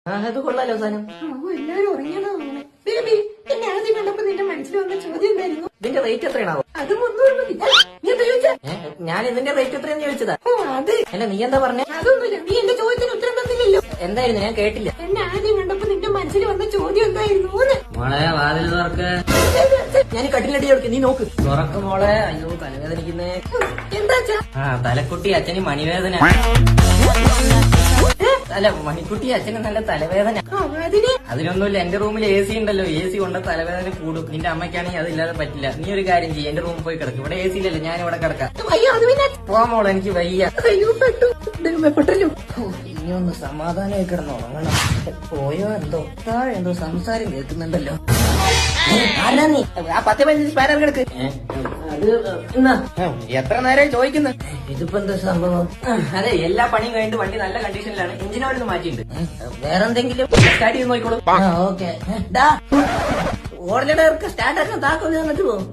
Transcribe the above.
അത് കൊള്ളാലോ സാധനം. എല്ലാരും ഉറങ്ങിയതാണ്. ബേബി, എന്നെ ആദ്യം കണ്ടപ്പോ നിന്റെ മനസ്സിൽ വന്ന ചോദ്യം എന്തായിരുന്നു? ഇതിന്റെ റേറ്റ് എത്രയാണാവോ? അതും ഒന്നുമില്ല. നീ എന്താ ചോദിച്ചേ? ഞാൻ ഇതിന്റെ റേറ്റ് എത്രയെന്ന് ചോദിച്ചതാ. ഓ അത് അല്ല, നീ എന്താ പറഞ്ഞേ? അതൊന്നുമില്ല. നീ എന്റെ ചോദ്യത്തിന് ഉത്തരം തന്നില്ലല്ലോ. എന്തായിരുന്നു? ഞാൻ കേട്ടില്ല. എന്നെ ആദ്യം കണ്ടപ്പോ നിന്റെ മനസ്സിൽ വന്ന ചോദ്യം എന്തായിരുന്നു? മോളെ വാതിൽ തുറക്ക്. ഞാൻ കട്ടിലടി കൊടുക്കും, നീ നോക്ക്. തുറക്ക് മോളെ. അയ്യോ, തലവേദനിക്കുന്നേ. എന്താ തലക്കുട്ടി അച്ഛന് മണിവേദന. അല്ല, മണിക്കുട്ടി അച്ഛന് നല്ല തലവേദന. അതിന് അതിനൊന്നുമില്ല, എന്റെ റൂമിൽ AC ഉണ്ടല്ലോ. AC കൊണ്ട് തലവേദന കൂടും. നിന്റെ അമ്മയ്ക്കാണെങ്കിൽ അതില്ലാതെ പറ്റില്ല. നീ ഒരു കാര്യം ചെയ്യും, എന്റെ റൂമിൽ പോയി കിടക്കും. ഇവിടെ AC ഇല്ലല്ലോ, ഞാൻ ഇവിടെ കിടക്കാം. അയ്യോ അത് പിന്നെ പോവാ മോളെ, എനിക്ക് വയ്യ. അയ്യോ പെട്ടല്ലോ. ഇനി ഒന്ന് സമാധാനമായി കിടന്ന് ഉറങ്ങണം. പോയോ എന്തോ? താഴെ എന്തോ സംസാരം കേൾക്കുന്നുണ്ടല്ലോ. ആരാ നീ? ആ 10-15 സ്പാനർ കിടക്ക്. അത് എന്നാ എത്ര നേരം ചോദിക്കുന്നു. ഇതിപ്പോ എന്താ സംഭവം? അതെ, എല്ലാ പണിയും കഴിഞ്ഞിട്ട് വണ്ടി നല്ല കണ്ടീഷനിലാണ്. എഞ്ചിൻ ഓയിൽ മാറ്റിയിട്ടുണ്ട്. വേറെന്തെങ്കിലും സ്റ്റാർട്ട് ചെയ്ത് നോക്കിക്കോളൂ. ഓക്കെ. ഓർഡർ സ്റ്റാർട്ട് ആക്കാൻ താക്കോല് തന്നിട്ട് പോകും.